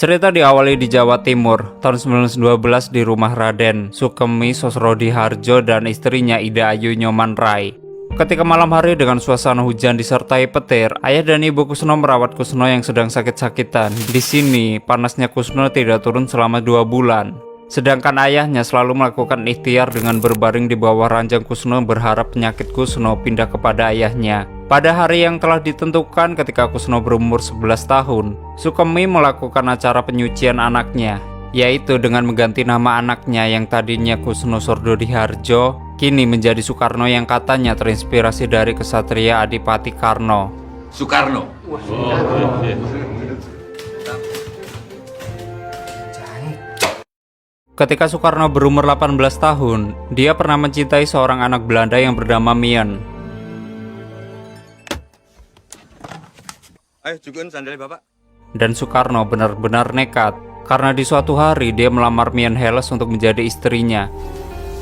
Cerita diawali di Jawa Timur, tahun 1912 di rumah Raden Sukemi Sosrodihardjo dan istrinya Ida Ayu Nyoman Rai. Ketika malam hari dengan suasana hujan disertai petir, ayah dan ibu Kusno merawat Kusno yang sedang sakit-sakitan. Di sini, panasnya Kusno tidak turun selama 2 bulan. Sedangkan ayahnya selalu melakukan ikhtiar dengan berbaring di bawah ranjang Kusno berharap penyakit Kusno pindah kepada ayahnya. Pada hari yang telah ditentukan ketika Kusno berumur 11 tahun, Sukemi melakukan acara penyucian anaknya, yaitu dengan mengganti nama anaknya yang tadinya Kusno Sosrodihardjo, kini menjadi Soekarno yang katanya terinspirasi dari kesatria Adipati Karno. Soekarno. Ketika Soekarno berumur 18 tahun, dia pernah mencintai seorang anak Belanda yang bernama Mien. Ayo cukuin sandalnya bapak. Dan Soekarno benar-benar nekat, karena di suatu hari dia melamar Mien Heles untuk menjadi istrinya.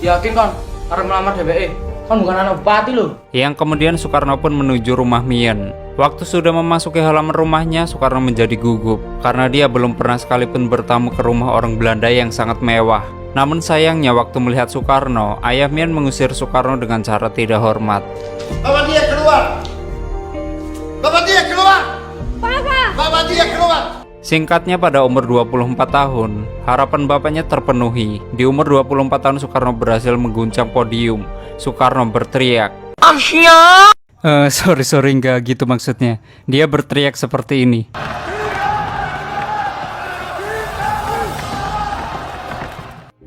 Yakin kon, arep melamar DPE? Kon bukan anak bupati loh. Yang kemudian Soekarno pun menuju rumah Mien. Waktu sudah memasuki halaman rumahnya, Soekarno menjadi gugup karena dia belum pernah sekalipun bertamu ke rumah orang Belanda yang sangat mewah. Namun sayangnya waktu melihat Soekarno, ayah Mien mengusir Soekarno dengan cara tidak hormat. Bawa dia keluar! Bawa dia keluar! Bawa dia keluar! Singkatnya pada umur 24 tahun, harapan bapaknya terpenuhi. Di umur 24 tahun Soekarno berhasil mengguncang podium. Soekarno berteriak, "Asia!" Sorry nggak gitu maksudnya. Dia berteriak seperti ini.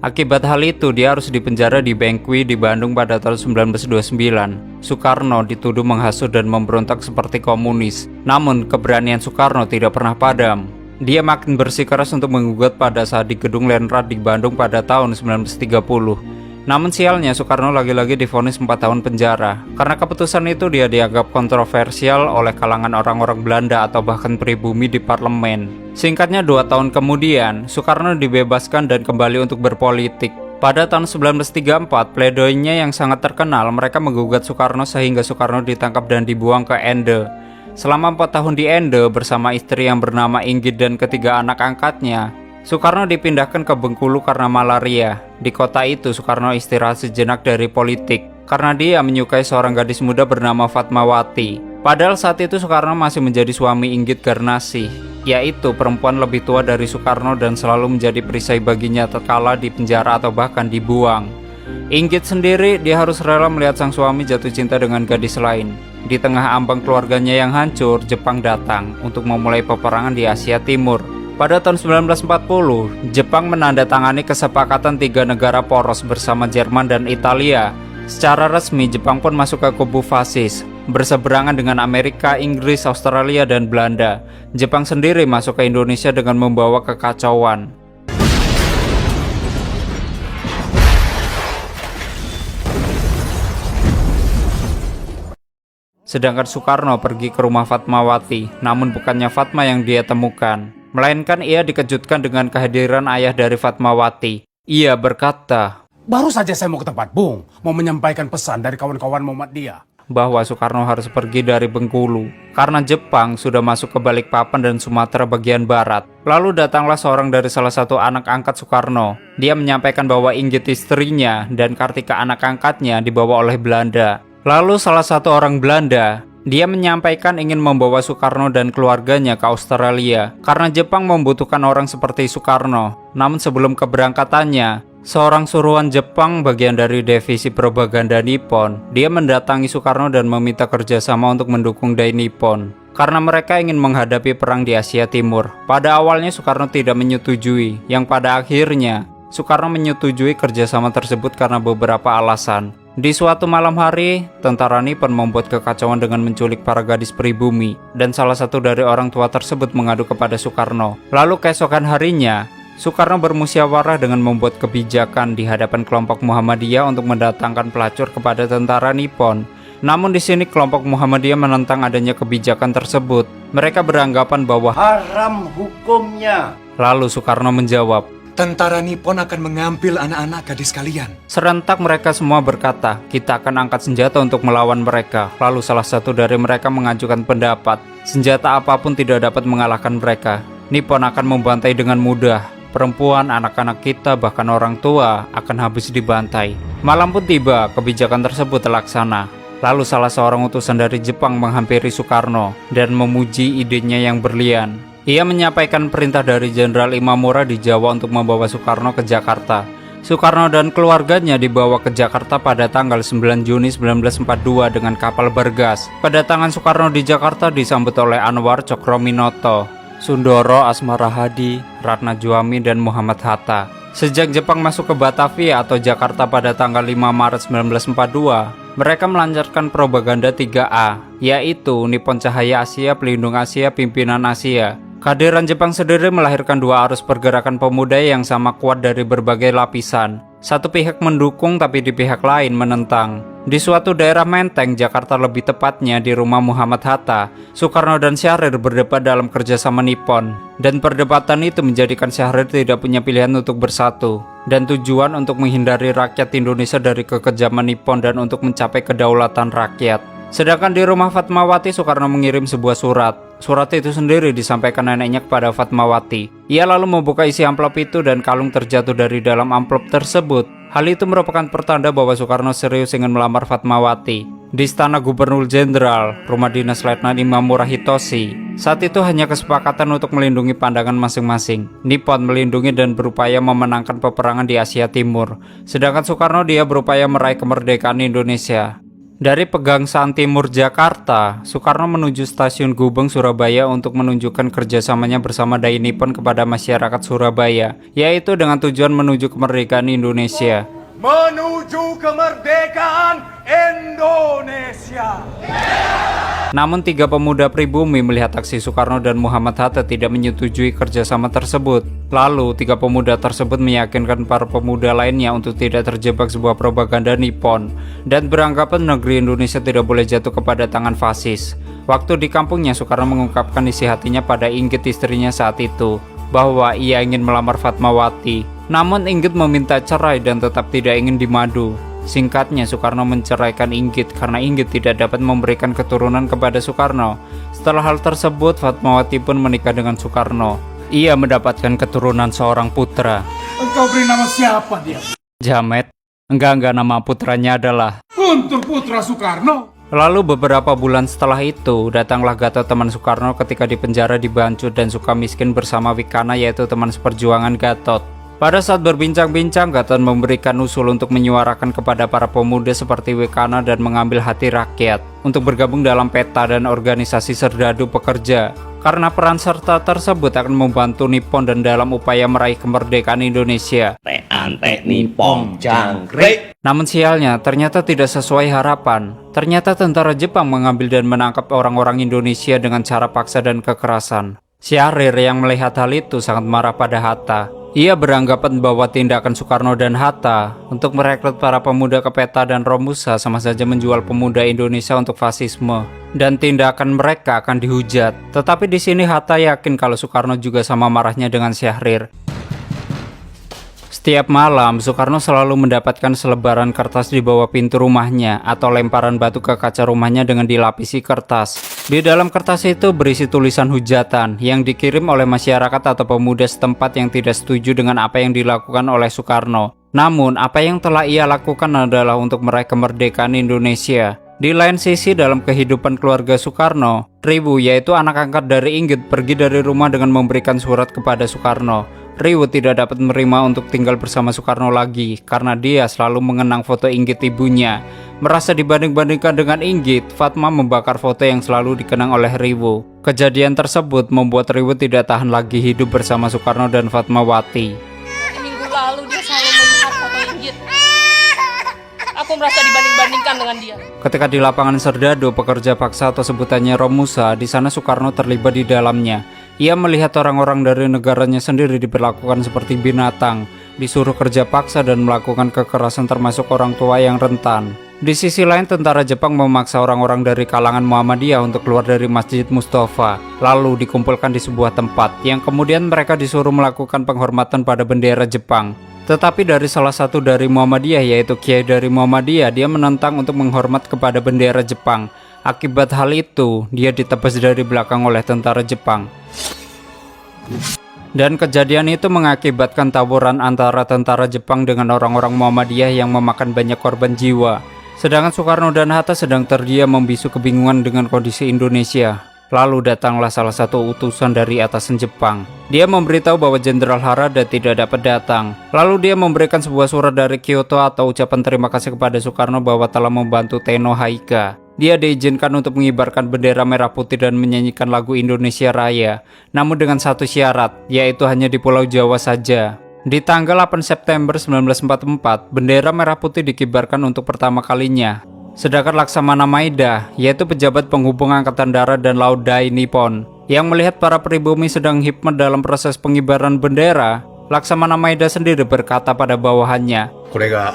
Akibat hal itu, dia harus dipenjara di Bengkwi di Bandung pada tahun 1929. Soekarno dituduh menghasut dan memberontak seperti komunis. Namun, keberanian Soekarno tidak pernah padam. Dia makin bersikeras untuk menggugat pada saat di gedung Lenrat di Bandung pada tahun 1930. Namun sialnya Soekarno lagi-lagi divonis 4 tahun penjara. Karena keputusan itu dia dianggap kontroversial oleh kalangan orang-orang Belanda atau bahkan pribumi di parlemen. Singkatnya 2 tahun kemudian, Soekarno dibebaskan dan kembali untuk berpolitik. Pada tahun 1934, pledoinya yang sangat terkenal, mereka menggugat Soekarno sehingga Soekarno ditangkap dan dibuang ke Ende. Selama 4 tahun di Ende bersama istri yang bernama Inggit dan ketiga anak angkatnya, Soekarno dipindahkan ke Bengkulu karena malaria. Di kota itu, Soekarno istirahat sejenak dari politik karena dia menyukai seorang gadis muda bernama Fatmawati. Padahal saat itu Soekarno masih menjadi suami Inggit Garnasih, yaitu perempuan lebih tua dari Soekarno dan selalu menjadi perisai baginya tatkala di penjara atau bahkan dibuang. Inggit sendiri, dia harus rela melihat sang suami jatuh cinta dengan gadis lain. Di tengah ambang keluarganya yang hancur, Jepang datang untuk memulai peperangan di Asia Timur. Pada tahun 1940, Jepang menandatangani kesepakatan 3 negara poros bersama Jerman dan Italia. Secara resmi, Jepang pun masuk ke kubu fasis, berseberangan dengan Amerika, Inggris, Australia, dan Belanda. Jepang sendiri masuk ke Indonesia dengan membawa kekacauan. Sedangkan Soekarno pergi ke rumah Fatmawati, namun bukannya Fatma yang dia temukan, melainkan ia dikejutkan dengan kehadiran ayah dari Fatmawati. Ia berkata, "Baru saja saya mau ke tempat Bung, mau menyampaikan pesan dari kawan-kawan Muhammadiyah bahwa Soekarno harus pergi dari Bengkulu karena Jepang sudah masuk ke Balikpapan dan Sumatera bagian barat. Lalu datanglah seorang dari salah satu anak angkat Soekarno. Dia menyampaikan bahwa Inggit istrinya dan Kartika anak angkatnya dibawa oleh Belanda. Lalu salah satu orang Belanda, dia menyampaikan ingin membawa Soekarno dan keluarganya ke Australia karena Jepang membutuhkan orang seperti Soekarno. Namun sebelum keberangkatannya, seorang suruhan Jepang bagian dari divisi propaganda Nippon, dia mendatangi Soekarno dan meminta kerjasama untuk mendukung Dai Nippon karena mereka ingin menghadapi perang di Asia Timur. Pada awalnya Soekarno tidak menyetujui, yang pada akhirnya Soekarno menyetujui kerjasama tersebut karena beberapa alasan. Di suatu malam hari, tentara Nippon membuat kekacauan dengan menculik para gadis pribumi, dan salah satu dari orang tua tersebut mengadu kepada Soekarno. Lalu keesokan harinya, Soekarno bermusyawarah dengan membuat kebijakan di hadapan kelompok Muhammadiyah untuk mendatangkan pelacur kepada tentara Nippon. Namun di sini kelompok Muhammadiyah menentang adanya kebijakan tersebut. Mereka beranggapan bahwa Haram hukumnya. Lalu Soekarno menjawab, "Tentara Nippon akan mengambil anak-anak gadis kalian." Serentak mereka semua berkata, "Kita akan angkat senjata untuk melawan mereka." Lalu salah satu dari mereka mengajukan pendapat, senjata apapun tidak dapat mengalahkan mereka. Nippon akan membantai dengan mudah. Perempuan, anak-anak kita, bahkan orang tua akan habis dibantai. Malam pun tiba, kebijakan tersebut terlaksana. Lalu salah seorang utusan dari Jepang menghampiri Soekarno dan memuji idenya yang berlian. Ia menyampaikan perintah dari Jenderal Imamura di Jawa untuk membawa Soekarno ke Jakarta. Soekarno dan keluarganya dibawa ke Jakarta pada tanggal 9 Juni 1942 dengan kapal bergas. Kedatangan Soekarno di Jakarta disambut oleh Anwar Cokroaminoto, Sundoro Asmarahadi, Ratna Juami, dan Muhammad Hatta. Sejak Jepang masuk ke Batavia atau Jakarta pada tanggal 5 Maret 1942, mereka melancarkan propaganda 3A, yaitu Nippon Cahaya Asia, Pelindung Asia, Pimpinan Asia. Kehadiran Jepang sendiri melahirkan dua arus pergerakan pemuda yang sama kuat dari berbagai lapisan. Satu pihak mendukung tapi di pihak lain menentang. Di suatu daerah Menteng, Jakarta lebih tepatnya di rumah Muhammad Hatta, Soekarno dan Syahrir berdebat dalam kerjasama Nippon. Dan perdebatan itu menjadikan Syahrir tidak punya pilihan untuk bersatu. Dan tujuan untuk menghindari rakyat Indonesia dari kekejaman Nippon dan untuk mencapai kedaulatan rakyat. Sedangkan di rumah Fatmawati, Soekarno mengirim sebuah surat. Surat itu sendiri disampaikan neneknya kepada Fatmawati. Ia lalu membuka isi amplop itu dan kalung terjatuh dari dalam amplop tersebut. Hal itu merupakan pertanda bahwa Soekarno serius ingin melamar Fatmawati. Di Istana Gubernur Jenderal, rumah dinas Letnan Imamura Hitoshi, saat itu hanya kesepakatan untuk melindungi pandangan masing-masing. Nippon melindungi dan berupaya memenangkan peperangan di Asia Timur. Sedangkan Soekarno dia berupaya meraih kemerdekaan Indonesia. Dari Pegangsaan Timur Jakarta, Soekarno menuju stasiun Gubeng Surabaya untuk menunjukkan kerjasamanya bersama Dai Nippon kepada masyarakat Surabaya, yaitu dengan tujuan menuju kemerdekaan Indonesia. Menuju kemerdekaan Indonesia. Namun tiga pemuda pribumi melihat aksi Soekarno dan Muhammad Hatta tidak menyetujui kerjasama tersebut. Lalu tiga pemuda tersebut meyakinkan para pemuda lainnya untuk tidak terjebak sebuah propaganda Nippon dan beranggapan negeri Indonesia tidak boleh jatuh kepada tangan fasis. Waktu di kampungnya, Soekarno mengungkapkan isi hatinya pada Inggit, istrinya saat itu, bahwa ia ingin melamar Fatmawati. Namun Inggit meminta cerai dan tetap tidak ingin dimadu. Singkatnya, Soekarno menceraikan Inggit karena Inggit tidak dapat memberikan keturunan kepada Soekarno. Setelah hal tersebut, Fatmawati pun menikah dengan Soekarno. Ia mendapatkan keturunan seorang putra. Engkau beri nama siapa dia? Jamet. Enggak, nama putranya adalah Guntur Putra Soekarno. Lalu beberapa bulan setelah itu, datanglah Gatot teman Soekarno ketika di penjara di Bancut dan Sukamiskin bersama Wikana, yaitu teman seperjuangan Gatot. Pada saat berbincang-bincang, Gatot memberikan usul untuk menyuarakan kepada para pemuda seperti Wikana dan mengambil hati rakyat untuk bergabung dalam peta dan organisasi serdadu pekerja. Karena peran serta tersebut akan membantu Nippon dan dalam upaya meraih kemerdekaan Indonesia. Antek Nippon jangkrik. Namun sialnya, ternyata tidak sesuai harapan. Ternyata tentara Jepang mengambil dan menangkap orang-orang Indonesia dengan cara paksa dan kekerasan. Syahrir yang melihat hal itu sangat marah pada Hatta. Ia beranggapan bahwa tindakan Soekarno dan Hatta untuk merekrut para pemuda ke peta dan Romusa sama saja menjual pemuda Indonesia untuk fasisme, dan tindakan mereka akan dihujat. Tetapi di sini Hatta yakin kalau Soekarno juga sama marahnya dengan Syahrir. Setiap malam, Soekarno selalu mendapatkan selebaran kertas di bawah pintu rumahnya atau lemparan batu ke kaca rumahnya dengan dilapisi kertas. Di dalam kertas itu berisi tulisan hujatan yang dikirim oleh masyarakat atau pemuda setempat yang tidak setuju dengan apa yang dilakukan oleh Soekarno. Namun, apa yang telah ia lakukan adalah untuk meraih kemerdekaan Indonesia. Di lain sisi, dalam kehidupan keluarga Soekarno, Riwu, yaitu anak angkat dari Inggit, pergi dari rumah dengan memberikan surat kepada Soekarno. Riwu tidak dapat menerima untuk tinggal bersama Soekarno lagi karena dia selalu mengenang foto Inggit ibunya. Merasa dibanding-bandingkan dengan Inggit, Fatma membakar foto yang selalu dikenang oleh Riwu. Kejadian tersebut membuat Riwu tidak tahan lagi hidup bersama Soekarno dan Fatmawati. Minggu lalu dia selalu melihat foto Inggit. Aku merasa dibanding-bandingkan dengan dia. Ketika di lapangan Serdadu, pekerja paksa atau sebutannya Romusa, di sana Soekarno terlibat di dalamnya. Ia melihat orang-orang dari negaranya sendiri diperlakukan seperti binatang, disuruh kerja paksa dan melakukan kekerasan termasuk orang tua yang rentan. Di sisi lain, tentara Jepang memaksa orang-orang dari kalangan Muhammadiyah untuk keluar dari Masjid Mustafa, lalu dikumpulkan di sebuah tempat, yang kemudian mereka disuruh melakukan penghormatan pada bendera Jepang. Tetapi dari salah satu dari Muhammadiyah, yaitu Kiai dari Muhammadiyah, dia menentang untuk menghormat kepada bendera Jepang. Akibat hal itu, dia ditebas dari belakang oleh tentara Jepang. Dan kejadian itu mengakibatkan tawuran antara tentara Jepang dengan orang-orang Muhammadiyah yang memakan banyak korban jiwa. Sedangkan Soekarno dan Hatta sedang terdiam membisu kebingungan dengan kondisi Indonesia. Lalu datanglah salah satu utusan dari atasan Jepang. Dia memberitahu bahwa Jenderal Harada tidak dapat datang. Lalu dia memberikan sebuah surat dari Kyoto atau ucapan terima kasih kepada Soekarno bahwa telah membantu Tenno Haika. Dia diizinkan untuk mengibarkan bendera merah putih dan menyanyikan lagu Indonesia Raya, namun dengan satu syarat, yaitu hanya di Pulau Jawa saja. Di tanggal 8 September 1944, bendera merah putih dikibarkan untuk pertama kalinya. Sedangkan Laksamana Maeda, yaitu pejabat penghubung Angkatan Darat dan Laut Dai Nippon, yang melihat para pribumi sedang hikmat dalam proses pengibaran bendera, Laksamana Maeda sendiri berkata pada bawahannya, これが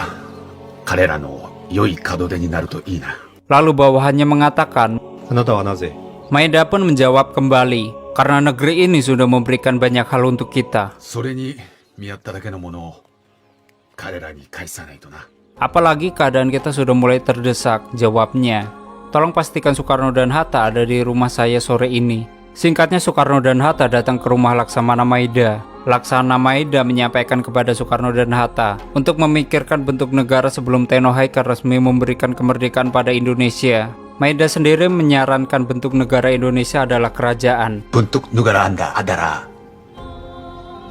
彼らの良い門出になるといいな。 lalu bawahannya mengatakan, あなたはなぜ Maeda pun menjawab kembali, karena negeri ini sudah memberikan banyak hal untuk kita. それに見合っただけのものを彼らに返さないとな。 Apalagi keadaan kita sudah mulai terdesak, jawabnya. Tolong pastikan Soekarno dan Hatta ada di rumah saya sore ini. Singkatnya Soekarno dan Hatta datang ke rumah Laksamana Maeda. Laksamana Maeda menyampaikan kepada Soekarno dan Hatta untuk memikirkan bentuk negara sebelum Tenno Haika resmi memberikan kemerdekaan pada Indonesia. Maeda sendiri menyarankan bentuk negara Indonesia adalah kerajaan. Bentuk negara Anda adalah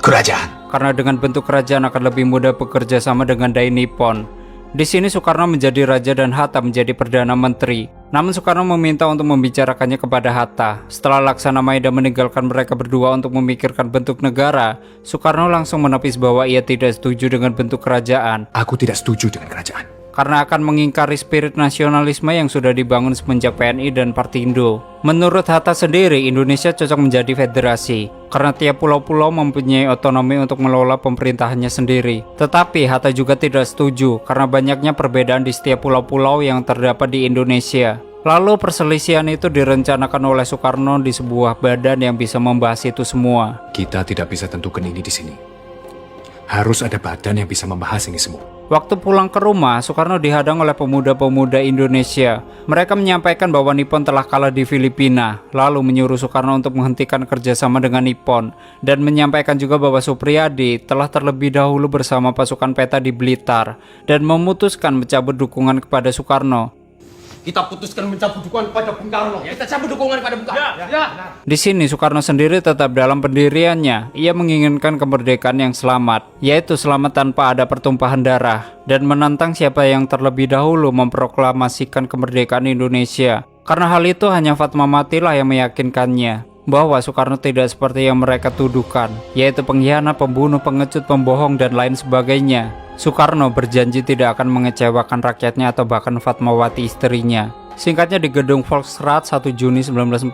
kerajaan. Karena dengan bentuk kerajaan akan lebih mudah bekerja sama dengan Dai Nippon. Di sini Soekarno menjadi raja dan Hatta menjadi perdana menteri. Namun Soekarno meminta untuk membicarakannya kepada Hatta. Setelah Laksamana Maeda meninggalkan mereka berdua untuk memikirkan bentuk negara, Soekarno langsung menepis bahwa ia tidak setuju dengan bentuk kerajaan. Aku tidak setuju dengan kerajaan. Karena akan mengingkari spirit nasionalisme yang sudah dibangun semenjak PNI dan Partindo. Menurut Hatta sendiri, Indonesia cocok menjadi federasi, karena tiap pulau-pulau mempunyai otonomi untuk mengelola pemerintahannya sendiri. Tetapi Hatta juga tidak setuju, karena banyaknya perbedaan di setiap pulau-pulau yang terdapat di Indonesia. Lalu perselisihan itu direncanakan oleh Soekarno di sebuah badan yang bisa membahas itu semua. Kita tidak bisa tentukan ini di sini. Harus ada badan yang bisa membahas ini semua. Waktu pulang ke rumah, Soekarno dihadang oleh pemuda-pemuda Indonesia. Mereka menyampaikan bahwa Nippon telah kalah di Filipina, lalu menyuruh Soekarno untuk menghentikan kerjasama dengan Nippon, dan menyampaikan juga bahwa Suprijadi telah terlebih dahulu bersama pasukan peta di Blitar, dan memutuskan mencabut dukungan kepada Soekarno. Kita putuskan mencabut dukungan pada Bung Karno. Ya, kita cabut dukungan pada Bung Karno. Ya. Di sini Soekarno sendiri tetap dalam pendiriannya. Ia menginginkan kemerdekaan yang selamat, yaitu selamat tanpa ada pertumpahan darah, dan menantang siapa yang terlebih dahulu memproklamasikan kemerdekaan Indonesia. Karena hal itu hanya Fatmawati lah yang meyakinkannya bahwa Soekarno tidak seperti yang mereka tuduhkan, yaitu pengkhianat, pembunuh, pengecut, pembohong, dan lain sebagainya. Soekarno berjanji tidak akan mengecewakan rakyatnya atau bahkan Fatmawati istrinya. Singkatnya, di gedung Volksraad 1 Juni 1945,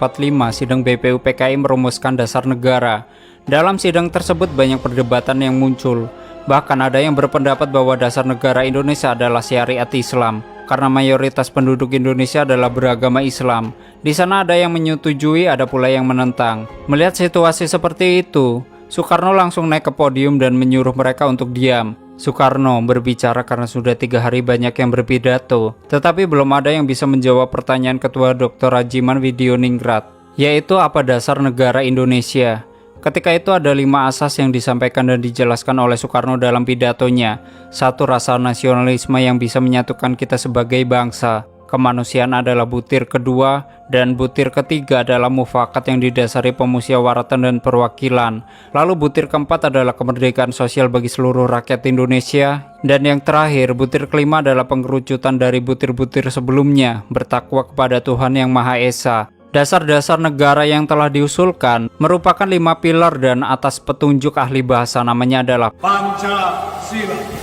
sidang BPUPKI merumuskan dasar negara. Dalam sidang tersebut banyak perdebatan yang muncul. Bahkan ada yang berpendapat bahwa dasar negara Indonesia adalah syariat Islam, karena mayoritas penduduk Indonesia adalah beragama Islam. Di sana ada yang menyetujui, ada pula yang menentang. Melihat situasi seperti itu, Soekarno langsung naik ke podium dan menyuruh mereka untuk diam. Soekarno berbicara karena sudah 3 hari banyak yang berpidato, tetapi belum ada yang bisa menjawab pertanyaan Ketua Dr. Rajiman Widyoningrat, yaitu apa dasar negara Indonesia. Ketika itu ada 5 asas yang disampaikan dan dijelaskan oleh Soekarno dalam pidatonya. 1. Rasa nasionalisme yang bisa menyatukan kita sebagai bangsa. Kemanusiaan adalah butir kedua, dan butir ketiga adalah mufakat yang didasari pemusyawaratan dan perwakilan. Lalu butir keempat adalah kemerdekaan sosial bagi seluruh rakyat Indonesia. Dan yang terakhir, butir kelima adalah pengerucutan dari butir-butir sebelumnya, bertakwa kepada Tuhan Yang Maha Esa. Dasar-dasar negara yang telah diusulkan merupakan 5 pilar dan atas petunjuk ahli bahasa namanya adalah Pancasila.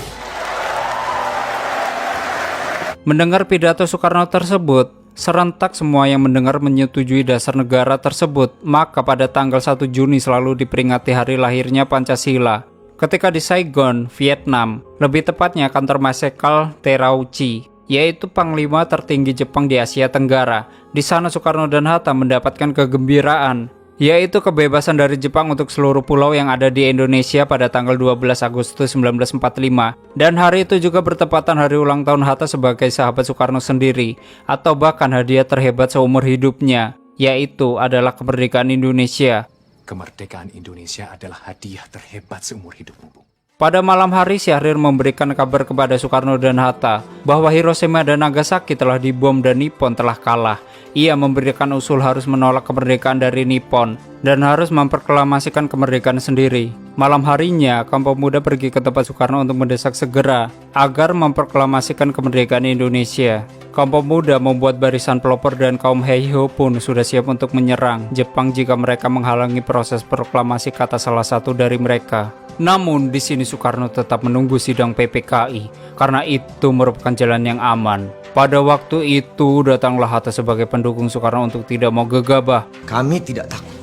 Mendengar pidato Soekarno tersebut, serentak semua yang mendengar menyetujui dasar negara tersebut. Maka pada tanggal 1 Juni selalu diperingati hari lahirnya Pancasila. Ketika di Saigon, Vietnam, lebih tepatnya kantor Marsekal Terauchi, yaitu panglima tertinggi Jepang di Asia Tenggara. Di sana Soekarno dan Hatta mendapatkan kegembiraan, yaitu kebebasan dari Jepang untuk seluruh pulau yang ada di Indonesia pada tanggal 12 Agustus 1945. Dan hari itu juga bertepatan hari ulang tahun Hatta sebagai sahabat Soekarno sendiri, atau bahkan hadiah terhebat seumur hidupnya, yaitu adalah kemerdekaan Indonesia. kemerdekaan Indonesia adalah hadiah terhebat seumur hidupmu, Bung. Pada malam hari, Syahrir memberikan kabar kepada Soekarno dan Hatta bahwa Hiroshima dan Nagasaki telah dibom dan Nippon telah kalah. Ia memberikan usul harus menolak kemerdekaan dari Nippon dan harus memproklamasikan kemerdekaan sendiri. Malam harinya, kaum pemuda pergi ke tempat Soekarno untuk mendesak segera agar memproklamasikan kemerdekaan Indonesia. Kaum pemuda membuat barisan pelopor dan kaum Heiho pun sudah siap untuk menyerang Jepang jika mereka menghalangi proses proklamasi, kata salah satu dari mereka. Namun di sini Soekarno tetap menunggu sidang PPKI karena itu merupakan jalan yang aman. Pada waktu itu datanglah Hatta sebagai pendukung Soekarno untuk tidak mau gegabah. Kami tidak takut,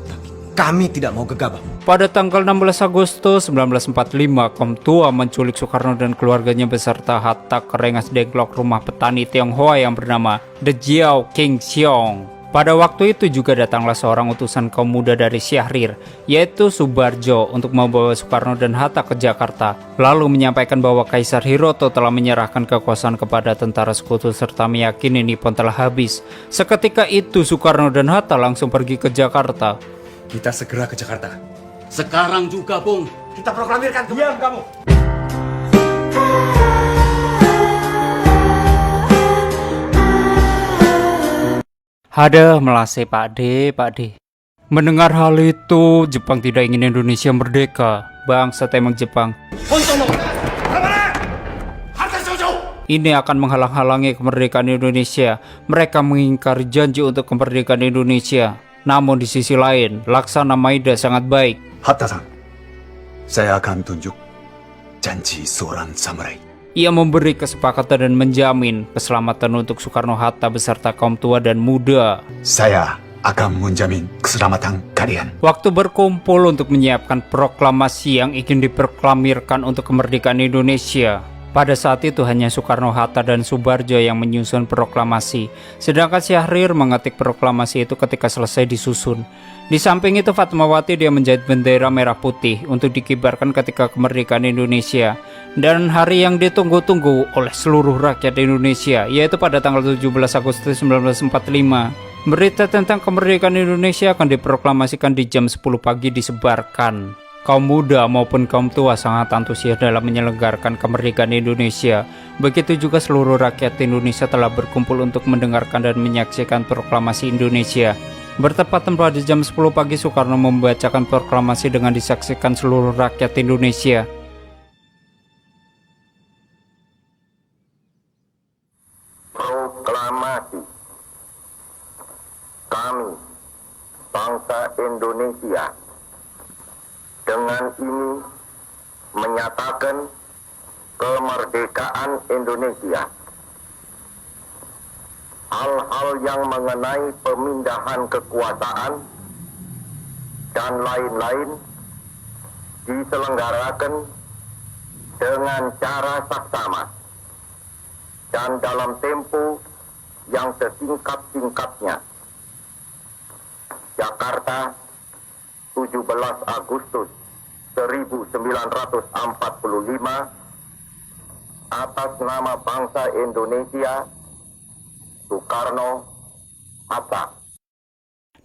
tapi kami tidak mau gegabah. Pada tanggal 16 Agustus 1945, kaum tua menculik Soekarno dan keluarganya beserta Hatta ke Rengas Dengklok, rumah petani Tionghoa yang bernama The Jiao King Siong. Pada waktu itu juga datanglah seorang utusan kaum muda dari Syahrir, yaitu Subarjo, untuk membawa Soekarno dan Hatta ke Jakarta, lalu menyampaikan bahwa Kaisar Hiroto telah menyerahkan kekuasaan kepada tentara sekutu serta meyakini Nippon telah habis. Seketika itu Soekarno dan Hatta langsung pergi ke Jakarta. Kita segera ke Jakarta. Sekarang juga, Bung. Kita proklamirkan kemerdekaan kamu. Ada melase Pak D. Mendengar hal itu, Jepang tidak ingin Indonesia merdeka. Bangsat emang Jepang. Ini akan menghalang-halangi kemerdekaan Indonesia. Mereka mengingkari janji untuk kemerdekaan Indonesia. Namun di sisi lain, Laksana Maida sangat baik. Hatta-san, saya akan tunjuk janji seorang samurai. Ia memberi kesepakatan dan menjamin keselamatan untuk Soekarno-Hatta beserta kaum tua dan muda. Saya akan menjamin keselamatan kalian. Waktu berkumpul untuk menyiapkan proklamasi yang ingin diproklamirkan untuk kemerdekaan Indonesia. Pada saat itu hanya Soekarno-Hatta dan Subarjo yang menyusun proklamasi, sedangkan Syahrir mengetik proklamasi itu ketika selesai disusun. Di samping itu Fatmawati dia menjahit bendera merah putih untuk dikibarkan ketika kemerdekaan Indonesia. Dan hari yang ditunggu-tunggu oleh seluruh rakyat Indonesia, yaitu pada tanggal 17 Agustus 1945. Berita tentang kemerdekaan Indonesia akan diproklamasikan di jam 10 pagi disebarkan. Kaum muda maupun kaum tua sangat antusias dalam menyelenggarakan kemerdekaan Indonesia. Begitu juga seluruh rakyat Indonesia telah berkumpul untuk mendengarkan dan menyaksikan proklamasi Indonesia. Bertepatan pada jam 10 pagi, Soekarno membacakan proklamasi dengan disaksikan seluruh rakyat Indonesia. Proklamasi. Kami, bangsa Indonesia, dengan ini menyatakan kemerdekaan Indonesia. Hal-hal yang mengenai pemindahan kekuasaan dan lain-lain diselenggarakan dengan cara saksama dan dalam tempo yang sesingkat-singkatnya. Jakarta, 17 Agustus 1945, atas nama bangsa Indonesia, Soekarno, Hatta.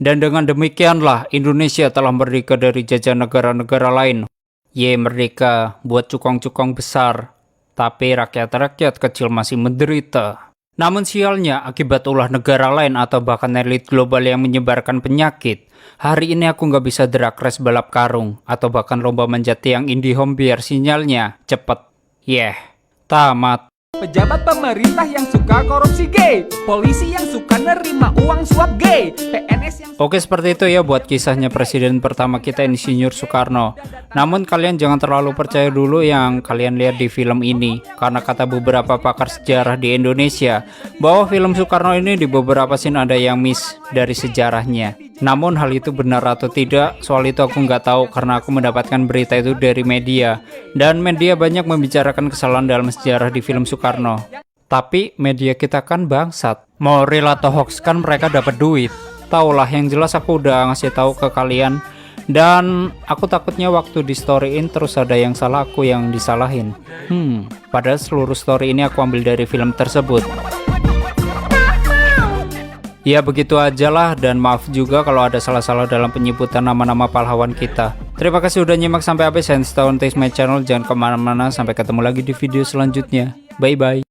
Dan dengan demikianlah Indonesia telah merdeka dari jajahan negara-negara lain. Merdeka buat cukong-cukong besar, tapi rakyat-rakyat kecil masih menderita. Namun sialnya, akibat ulah negara lain atau bahkan elit global yang menyebarkan penyakit, hari ini aku nggak bisa drag race balap karung atau bahkan lomba manjat tiang IndiHome biar sinyalnya cepet. Tamat. Pejabat pemerintah yang suka korupsi gay, polisi yang suka nerima uang suap gay, PNS yang... Oke, seperti itu ya buat kisahnya presiden pertama kita, Insinyur Soekarno. Namun kalian jangan terlalu percaya dulu yang kalian lihat di film ini, karena kata beberapa pakar sejarah di Indonesia bahwa film Soekarno ini di beberapa scene ada yang miss dari sejarahnya. Namun hal itu benar atau tidak, soal itu aku nggak tahu karena aku mendapatkan berita itu dari media. Dan media banyak membicarakan kesalahan dalam sejarah di film Soekarno. Tapi media kita kan bangsat. Mau real atau hoax kan mereka dapat duit. Taulah, yang jelas aku udah ngasih tahu ke kalian. Dan aku takutnya waktu di storyin terus ada yang salah, aku yang disalahin. Padahal seluruh story ini aku ambil dari film tersebut. Ya begitu aja lah, dan maaf juga kalau ada salah-salah dalam penyebutan nama-nama pahlawan kita. Terima kasih udah nyimak sampai habis, and stay on my channel, jangan kemana-mana, sampai ketemu lagi di video selanjutnya. Bye bye.